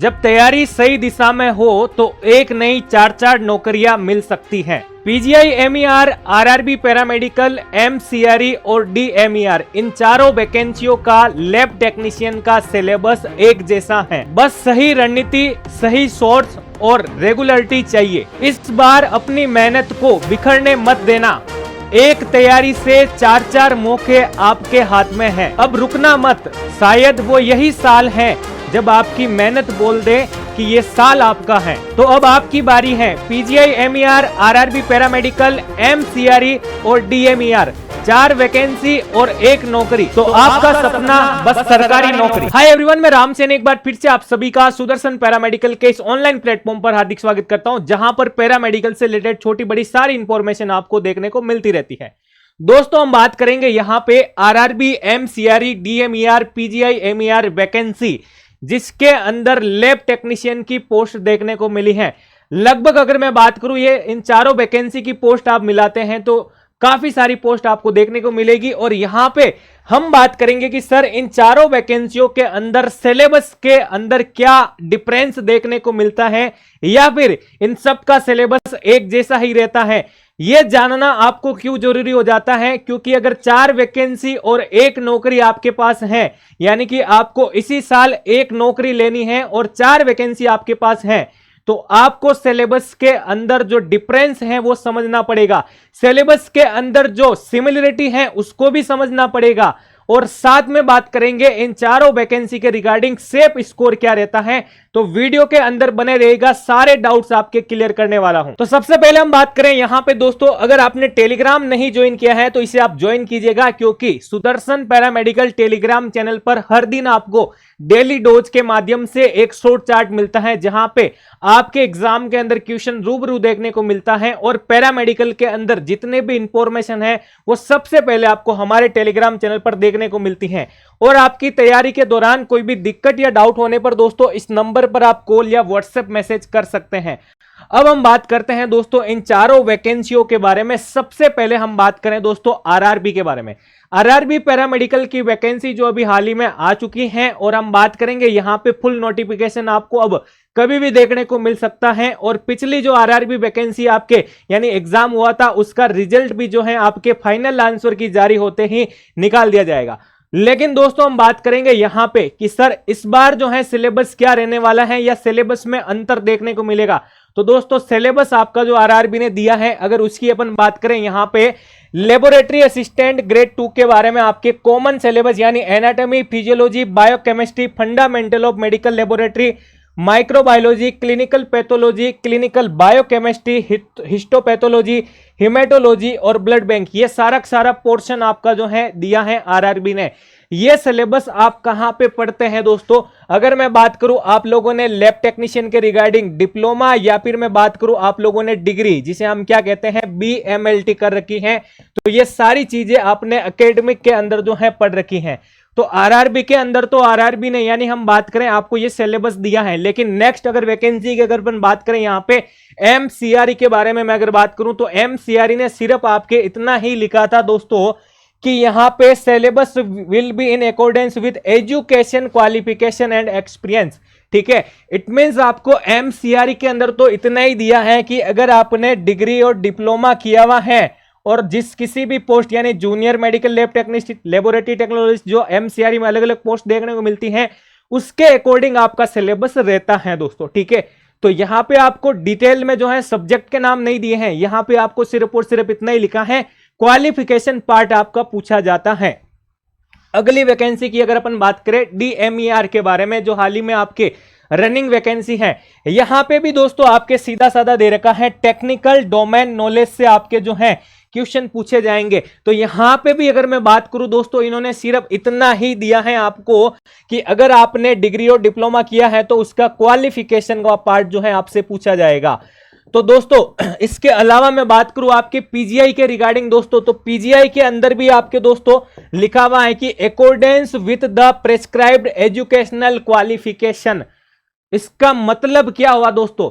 जब तैयारी सही दिशा में हो तो एक नई चार नौकरियां मिल सकती हैं। पीजीआई एमईआर, आरआरबी पैरामेडिकल, एमसीआरई और डीएमईआर, इन चारों वैकेंसियों का लैब टेक्नीशियन का सिलेबस एक जैसा है। बस सही रणनीति, सही सोर्स और रेगुलरिटी चाहिए। इस बार अपनी मेहनत को बिखरने मत देना। एक तैयारी से चार मौके आपके हाथ में हैं। अब रुकना मत, शायद वो यही साल है जब आपकी मेहनत बोल दे कि ये साल आपका है। तो अब आपकी बारी है। पीजीआई एमईआर, आरआरबी पैरामेडिकल, एमसीआरई और डीएमईआर, 4 वैकेंसी और 1 नौकरी। तो आपका सपना बस सरकारी नौकरी। हाय एवरीवन, मैं रामसेन एक बार फिर से आप सभी का सुदर्शन पैरामेडिकल के इस ऑनलाइन प्लेटफॉर्म पर हार्दिक स्वागत करता हूं, जहां पर पैरामेडिकल से रिलेटेड छोटी बड़ी सारी इंफॉर्मेशन आपको देखने को मिलती रहती है। दोस्तों, हम बात करेंगे यहां पे RRB, एमसीआरई, DMER, PGI MER vacancy, जिसके अंदर लैब टेक्नीशियन की पोस्ट देखने को मिली है। लगभग अगर मैं बात करूं, ये इन चारों वैकेंसी की पोस्ट आप मिलाते हैं तो काफी सारी पोस्ट आपको देखने को मिलेगी। और यहां पे हम बात करेंगे कि सर इन चारों वैकेंसियों के अंदर सिलेबस के अंदर क्या डिफरेंस देखने को मिलता है, या फिर इन सब का सिलेबस एक जैसा ही रहता है। यह जानना आपको क्यों जरूरी हो जाता है, क्योंकि अगर 4 वैकेंसी और 1 नौकरी आपके पास है, यानी कि आपको इसी साल 1 नौकरी लेनी है और 4 वैकेंसी आपके पास है, तो आपको सिलेबस के अंदर जो डिफरेंस है वो समझना पड़ेगा। सिलेबस के अंदर जो सिमिलरिटी है उसको भी समझना पड़ेगा। और साथ में बात करेंगे इन चारों वैकेंसी के रिगार्डिंग सेफ स्कोर क्या रहता है। तो वीडियो के अंदर बने रहेगा, सारे डाउट्स आपके क्लियर करने वाला हूं। तो सबसे पहले हम बात करें यहां पे दोस्तों, अगर आपने टेलीग्राम नहीं ज्वाइन किया है तो इसे आप ज्वाइन कीजिएगा, क्योंकि सुदर्शन पैरामेडिकल टेलीग्राम चैनल पर हर दिन आपको डेली डोज के माध्यम से एक शॉर्ट चार्ट मिलता है, जहां पे आपके एग्जाम के अंदर क्वेश्चन रूबरू देखने को मिलता है। और पैरामेडिकल के अंदर जितने भी इंफॉर्मेशन है वो सबसे पहले आपको हमारे टेलीग्राम चैनल पर देखने को मिलती है। और आपकी तैयारी के दौरान कोई भी दिक्कत या डाउट होने पर दोस्तों इस नंबर पर आप कॉल या व्हाट्सएप मैसेज कर सकते हैं। अब हम बात करते हैं दोस्तों इन चारों वैकेंसियों के बारे में। सबसे पहले हम बात करें दोस्तों आरआरबी के बारे में। आरआरबी पैरामेडिकल की वैकेंसी जो अभी हाल ही में आ चुकी है, और हम बात करेंगे यहां पे फुल नोटिफिकेशन आपको अब कभी भी देखने को मिल सकता है। और पिछली जो आरआरबी वैकेंसी आपके यानी एग्जाम हुआ था, उसका रिजल्ट भी जो है आपके फाइनल आंसर की जारी होते ही निकाल दिया जाएगा। लेकिन दोस्तों हम बात करेंगे यहां पे कि सर इस बार जो है सिलेबस क्या रहने वाला है, या सिलेबस में अंतर देखने को मिलेगा। तो दोस्तों सिलेबस आपका जो आरआरबी ने दिया है, अगर उसकी अपन बात करें यहां पे लेबोरेटरी असिस्टेंट ग्रेड 2 के बारे में आपके कॉमन सिलेबस यानी anatomy, physiology, biochemistry, fundamental of medical laboratory, microbiology, clinical pathology, clinical biochemistry, histopathology, haematology और ब्लड बैंक, ये सारा पोर्शन आपका जो है दिया है आरआरबी ने। ये सिलेबस आप कहां पे पढ़ते हैं दोस्तों? अगर मैं बात करूं आप लोगों ने लैब टेक्नीशियन के रिगार्डिंग डिप्लोमा, या फिर मैं बात करूं आप लोगों ने डिग्री, जिसे हम क्या कहते हैं बीएमएलटी कर रखी है, तो ये सारी चीजें आपने एकेडमिक के अंदर जो है पढ़ रखी हैं। तो आरआरबी के अंदर तो आरआरबी ने यानी हम बात करें आपको ये सिलेबस दिया है। लेकिन नेक्स्ट अगर वैकेंसी की अगर अपन बात करें यहां पे एमसीआरई के बारे में मैं अगर बात करूं, तो एमसीआरई ने सिर्फ आपके इतना ही लिखा था दोस्तों कि यहां पे syllabus will be in accordance with education, qualification and experience. ठीक है, इट मींस आपको एमसीआरई के अंदर तो इतना ही दिया है कि अगर आपने डिग्री और डिप्लोमा किया हुआ है और जिस किसी भी पोस्ट यानी junior medical lab technician, laboratory technologist, जो एमसीआरई में अलग अलग पोस्ट देखने को मिलती हैं, उसके अकॉर्डिंग आपका सिलेबस रहता है दोस्तों। ठीक है, तो यहां पे आपको डिटेल में जो है सब्जेक्ट के नाम नहीं दिए हैं, यहां पे आपको सिर्फ और सिर्फ इतना ही लिखा है, क्वालिफिकेशन पार्ट आपका पूछा जाता है। अगली वैकेंसी की अगर अपन बात करें डीएमईआर के बारे में, जो हाल ही में आपके रनिंग वैकेंसी है, यहां पे भी दोस्तों आपके सीधा साधा दे रखा है टेक्निकल डोमेन नॉलेज से आपके जो है क्वेश्चन पूछे जाएंगे। तो यहां पे भी अगर मैं बात करूं दोस्तों, इन्होंने सिर्फ इतना ही दिया है आपको कि अगर आपने डिग्री और डिप्लोमा किया है तो उसका क्वालिफिकेशन का पार्ट जो है आपसे पूछा जाएगा। तो दोस्तों इसके अलावा मैं बात करूं आपके पीजीआई के रिगार्डिंग दोस्तों, तो पीजीआई के अंदर भी आपके दोस्तों लिखा हुआ है कि accordance with the prescribed educational qualification. इसका मतलब क्या हुआ दोस्तों?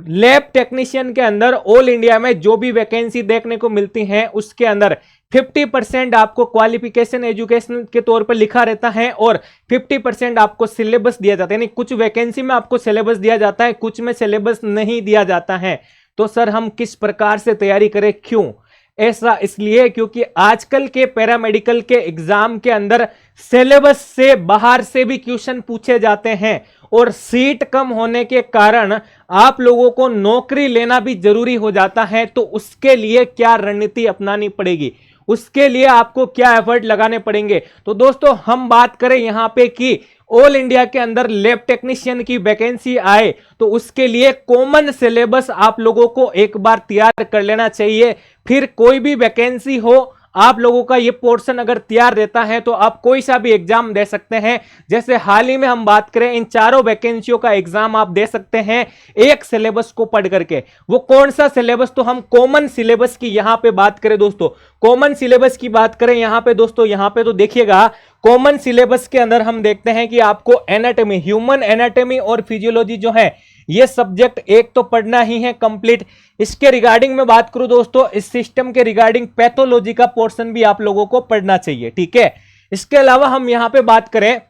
लैब टेक्नीशियन के अंदर ऑल इंडिया में जो भी वैकेंसी देखने को मिलती है उसके अंदर 50% आपको क्वालिफिकेशन एजुकेशन के तौर पर लिखा रहता है और 50% आपको सिलेबस दिया जाता है। यानी कुछ वैकेंसी में आपको सिलेबस दिया जाता है, कुछ में सिलेबस नहीं दिया जाता है। तो सर हम किस प्रकार से तैयारी करें, क्यों? ऐसा इसलिए क्योंकि आजकल के पैरामेडिकल के एग्जाम के अंदर सिलेबस से बाहर से भी क्वेश्चन पूछे जाते हैं और सीट कम होने के कारण आप लोगों को नौकरी लेना भी जरूरी हो जाता है। तो उसके लिए क्या रणनीति अपनानी पड़ेगी, उसके लिए आपको क्या एफर्ट लगाने पड़ेंगे? तो दोस्तों हम बात करें यहां पे कि ऑल इंडिया के अंदर लैब टेक्नीशियन की वैकेंसी आए तो उसके लिए कॉमन सिलेबस आप लोगों को एक बार तैयार कर लेना चाहिए। फिर कोई भी वैकेंसी हो, आप लोगों का ये पोर्शन अगर तैयार रहता है तो आप कोई सा भी एग्जाम दे सकते हैं। जैसे हाल ही में हम बात करें, इन चारों वैकेंसियों का एग्जाम आप दे सकते हैं एक सिलेबस को पढ़ करके। वो कौन सा सिलेबस? तो हम कॉमन सिलेबस की यहां पे बात करें दोस्तों, कॉमन सिलेबस की बात करें यहां पे दोस्तों, यहां पे तो देखिएगा कॉमन सिलेबस के अंदर हम देखते हैं कि आपको एनाटॉमी, ह्यूमन एनाटॉमी और फिजियोलॉजी जो है ये सब्जेक्ट एक तो पढ़ना ही है कंप्लीट। इसके रिगार्डिंग में बात करूं दोस्तों, इस सिस्टम के रिगार्डिंग पैथोलॉजी का पोर्शन भी आप लोगों को पढ़ना चाहिए, ठीक है। इसके अलावा हम यहां पे बात करें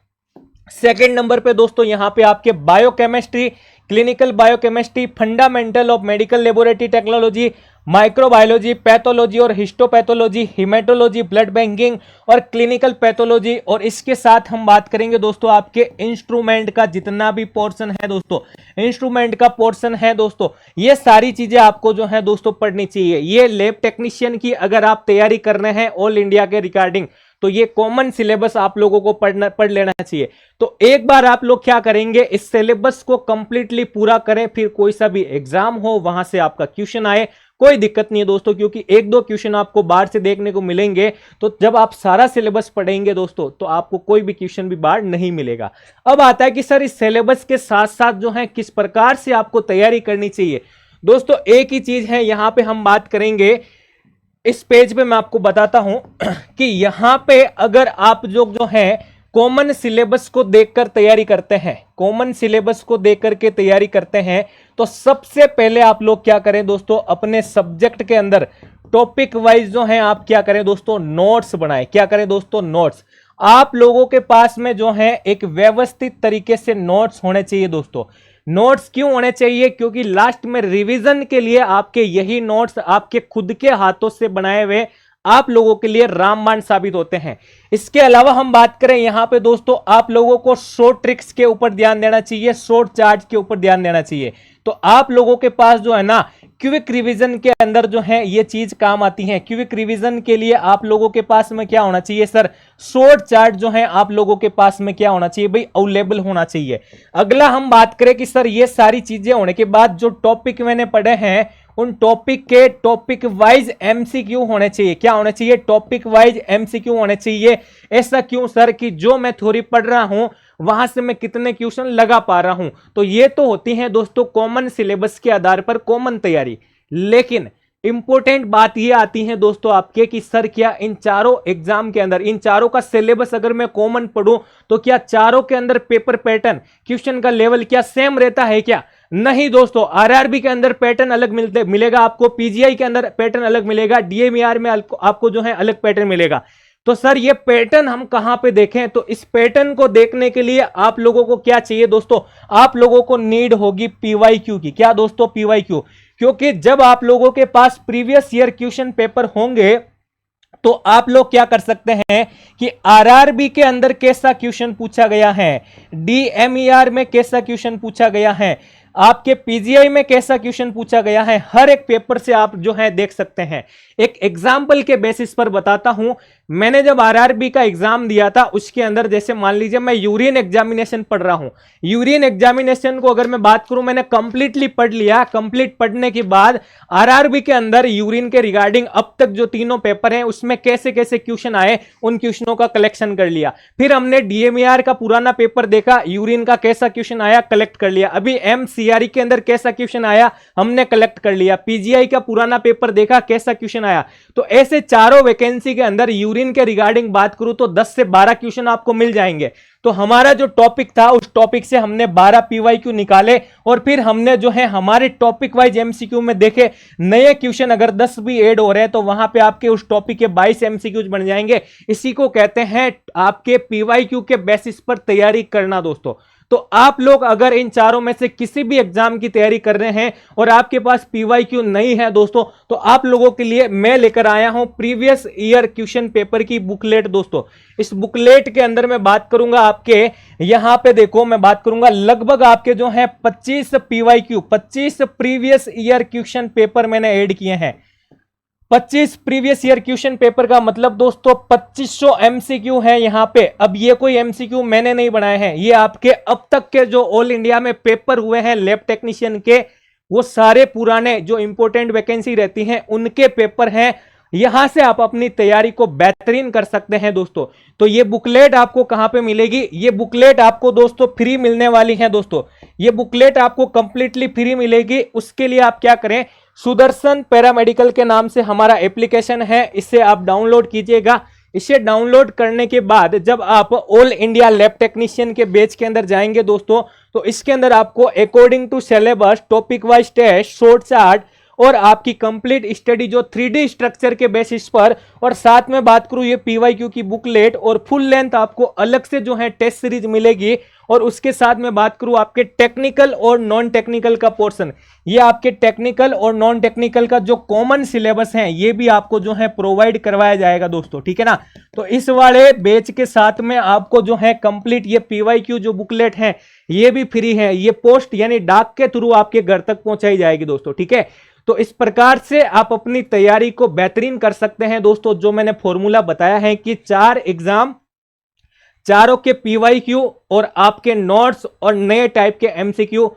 सेकंड नंबर पे दोस्तों, यहां पे आपके biochemistry, clinical biochemistry, fundamental of medical laboratory technology, microbiology, pathology और हिस्टोपैथोलॉजी, हिमेटोलॉजी, ब्लड बैंकिंग और क्लिनिकल पैथोलॉजी। और इसके साथ हम बात करेंगे दोस्तों आपके इंस्ट्रूमेंट का जितना भी पोर्शन है दोस्तों, इंस्ट्रूमेंट का पोर्शन है दोस्तों, ये सारी चीजें आपको जो है दोस्तों पढ़नी चाहिए। ये लैब टेक्नीशियन की अगर आप तैयारी कर रहे हैं ऑल इंडिया के रिगार्डिंग तो ये कॉमन सिलेबस आप लोगों को पढ़ लेना चाहिए। तो एक बार आप लोग क्या करेंगे, इस सिलेबस को कंप्लीटली पूरा करें, फिर कोई सा भी एग्जाम हो वहां से आपका क्वेश्चन आए, कोई दिक्कत नहीं है दोस्तों, क्योंकि एक दो क्वेश्चन आपको बाहर से देखने को मिलेंगे। तो जब आप सारा सिलेबस पढ़ेंगे दोस्तों तो आपको कोई भी क्वेश्चन भी बाहर नहीं मिलेगा। अब आता है कि सर इस सिलेबस के साथ साथ जो है किस प्रकार से आपको तैयारी करनी चाहिए। दोस्तों एक ही चीज है, यहां पे हम बात करेंगे, इस पेज पे मैं आपको बताता हूं कि यहां पे अगर आप जो है कॉमन सिलेबस को देखकर तैयारी करते हैं, कॉमन सिलेबस को देख करके तैयारी करते हैं, तो सबसे पहले आप लोग क्या करें दोस्तों, अपने सब्जेक्ट के अंदर टॉपिक वाइज जो है आप क्या करें दोस्तों, नोट्स बनाएं। क्या करें दोस्तों, नोट्स। आप लोगों के पास में जो है एक व्यवस्थित तरीके से नोट्स होने चाहिए दोस्तों। नोट्स क्यों होने चाहिए? क्योंकि लास्ट में रिवीजन के लिए आपके यही नोट्स आपके खुद के हाथों से बनाए हुए आप लोगों के लिए रामबाण साबित होते हैं। इसके अलावा हम बात करें यहां पे दोस्तों, आप लोगों को शॉर्ट ट्रिक्स के ऊपर ध्यान देना चाहिए, शॉर्ट चार्ट के ऊपर ध्यान देना चाहिए। तो आप लोगों के पास जो है ना क्विक रिवीजन के अंदर जो है ये चीज काम आती है। क्विक रिवीजन के लिए आप लोगों के पास में क्या होना चाहिए सर, शॉर्ट चार्ट जो है आप लोगों के पास में क्या होना चाहिए भाई, अवेलेबल होना चाहिए। अगला हम बात करें कि सर ये सारी चीजें होने के बाद जो टॉपिक मैंने पढ़े हैं उन टॉपिक के टॉपिक वाइज एमसीक्यू होने चाहिए। क्या होने चाहिए, टॉपिक वाइज एमसीक्यू होने चाहिए। ऐसा क्यों सर, कि जो मैं थ्योरी पढ़ रहा हूं वहां से मैं कितने क्वेश्चन लगा पा रहा हूं। तो ये तो होती है दोस्तों कॉमन सिलेबस के आधार पर कॉमन तैयारी। लेकिन इंपॉर्टेंट बात ये आती है दोस्तों आपके कि सर क्या इन चारों एग्जाम के अंदर, इन चारों का सिलेबस अगर मैं कॉमन पढ़ूं तो क्या चारों के अंदर पेपर पैटर्न, क्वेश्चन का लेवल क्या सेम रहता है क्या? नहीं दोस्तों, आरआरबी के अंदर पैटर्न अलग मिलेगा आपको, पीजीआई के अंदर पैटर्न अलग मिलेगा, डीएमईआर में आपको जो है अलग पैटर्न मिलेगा। तो सर ये पैटर्न हम कहां पे देखें? तो इस पैटर्न को देखने के लिए आप लोगों को क्या चाहिए दोस्तों, आप लोगों को नीड होगी पीवाईक्यू की। क्या दोस्तों, पीवाईक्यू। क्योंकि जब आप लोगों के पास प्रीवियस ईयर क्वेश्चन पेपर होंगे तो आप लोग क्या कर सकते हैं कि आरआरबी के अंदर कैसा क्वेश्चन पूछा गया है, डीएमईआर में कैसा क्वेश्चन पूछा गया है, आपके पीजीआई में कैसा क्वेश्चन पूछा गया है, हर एक पेपर से आप जो है देख सकते हैं। एक एग्जाम्पल के बेसिस पर बताता हूं, मैंने जब आरआरबी का एग्जाम दिया था उसके अंदर जैसे मान लीजिए मैं यूरिन एग्जामिनेशन पढ़ रहा हूं, यूरिन एग्जामिनेशन को अगर मैं बात करूं मैंने कंप्लीटली पढ़ लिया। कंप्लीट पढ़ने के बाद आरआरबी के अंदर यूरिन के रिगार्डिंग अब तक जो तीनों पेपर हैं उसमें कैसे कैसे क्वेश्चन आए उन क्वेश्चनों का कलेक्शन कर लिया। फिर हमने डीएमईआर का पुराना पेपर देखा, यूरिन का कैसा क्वेश्चन आया कलेक्ट कर लिया। अभी एमसी सीआरई के अंदर कैसा क्वेश्चन आया हमने कलेक्ट कर लिया, पीजीआई का पुराना पेपर देखा कैसा क्वेश्चन आया। तो ऐसे चारों वैकेंसी के अंदर यूरिन के रिगार्डिंग बात करूं तो 10 से 12 क्वेश्चन आपको मिल जाएंगे। तो हमारा जो टॉपिक था उस टॉपिक से हमने 12 पीवाईक्यू निकाले और फिर हमने जो है हमारे टॉपिक वाइज एमसीक्यू में देखे नए क्वेश्चन अगर 10 भी ऐड हो रहे हैं तो वहां पे आपके उस टॉपिक के 22 एमसीक्यूज बन जाएंगे। इसी को कहते हैं आपके पीवाईक्यू के बेसिस पर तैयारी करना दोस्तों। तो आप लोग अगर इन चारों में से किसी भी एग्जाम की तैयारी कर रहे हैं और आपके पास पीवाईक्यू नहीं है दोस्तों, तो आप लोगों के लिए मैं लेकर आया हूं प्रीवियस ईयर क्वेश्चन पेपर की बुकलेट दोस्तों। इस बुकलेट के अंदर मैं बात करूंगा आपके यहां पे देखो, मैं बात करूंगा लगभग आपके जो है 25 PYQ 25 previous year question paper मैंने ऐड किए हैं। 25 प्रीवियस ईयर क्वेश्चन पेपर का मतलब दोस्तों 2500 एमसीक्यू है यहां पे। अब ये कोई एमसीक्यू मैंने नहीं बनाए हैं, ये आपके अब तक के जो ऑल इंडिया में पेपर हुए हैं लैब टेक्नीशियन के, वो सारे पुराने जो इंपॉर्टेंट वैकेंसी रहती हैं उनके पेपर हैं। यहां से आप अपनी तैयारी को बेहतरीन कर सकते हैं दोस्तों। तो ये बुकलेट आपको कहां पे मिलेगी? ये बुकलेट आपको दोस्तों फ्री मिलने वाली है दोस्तों। ये बुकलेट आपको कंप्लीटली फ्री मिलेगी। उसके लिए आप क्या करें, सुदर्शन पैरामेडिकल के नाम से हमारा एप्लीकेशन है, इसे आप डाउनलोड कीजिएगा। इसे डाउनलोड करने के बाद जब आप ऑल इंडिया लैब टेक्नीशियन के बैच के अंदर जाएंगे दोस्तों, तो इसके अंदर आपको according to syllabus topic wise test short chart और आपकी कंप्लीट स्टडी जो 3D स्ट्रक्चर के बेसिस पर, और साथ में बात करूं ये पीवाईक्यू की बुकलेट और फुल लेंथ आपको अलग से जो है टेस्ट सीरीज मिलेगी। और उसके साथ में बात करूं आपके टेक्निकल और नॉन टेक्निकल का पोर्शन, ये आपके टेक्निकल और नॉन टेक्निकल का जो कॉमन सिलेबस है ये भी आपको जो है प्रोवाइड करवाया जाएगा दोस्तों, ठीक है ना। तो इस वाले बैच के साथ में आपको जो है कंप्लीट ये पीवाईक्यू जो बुकलेट है ये भी फ्री है, ये पोस्ट यानी डाक के थ्रू आपके घर तक पहुंचाई जाएगी दोस्तों, ठीक है। तो इस प्रकार से आप अपनी तैयारी को बेहतरीन कर सकते हैं दोस्तों। जो मैंने फॉर्मूला बताया है कि 4 एग्जाम, चारों के पीवाईक्यू और आपके नोट्स और नए टाइप के एमसीक्यू,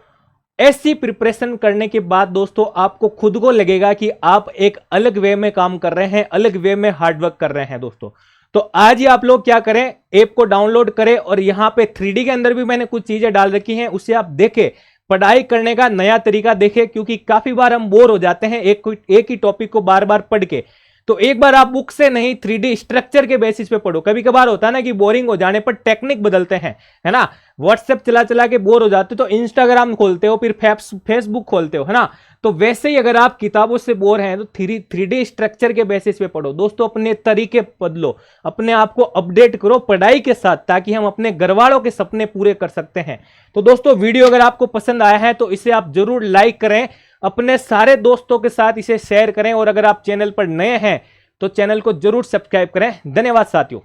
ऐसी प्रिपरेशन करने के बाद दोस्तों आपको खुद को लगेगा कि आप एक अलग वे में काम कर रहे हैं, अलग वे में हार्डवर्क कर रहे हैं दोस्तों। तो आज ही आप लोग क्या करें, ऐप को डाउनलोड करें और यहां पे 3D के अंदर भी मैंने कुछ चीजें डाल रखी हैं, उसे आप देखें, पढ़ाई करने का नया तरीका देखें। क्योंकि काफी बार हम बोर हो जाते हैं एक ही टॉपिक को बार बार पढ़ के। तो एक बार आप बुक से नहीं 3D स्ट्रक्चर के बेसिस पे पढ़ो। कभी कभार होता है ना कि बोरिंग हो जाने पर टेक्निक बदलते हैं, है ना। व्हाट्सएप चला चला के बोर हो जाते हो तो इंस्टाग्राम खोलते हो, फिर फेसबुक खोलते हो, है ना। तो वैसे ही अगर आप किताबों से बोर हैं तो 3D स्ट्रक्चर के बेसिस पे पढ़ो दोस्तों। अपने तरीके बदलो, अपने आप को अपडेट करो पढ़ाई के साथ, ताकि हम अपने घर वालों के सपने पूरे कर सकते हैं। तो दोस्तों वीडियो अगर आपको पसंद आया है तो इसे आप जरूर लाइक करें, अपने सारे दोस्तों के साथ इसे शेयर करें, और अगर आप चैनल पर नए हैं तो चैनल को जरूर सब्सक्राइब करें। धन्यवाद साथियों।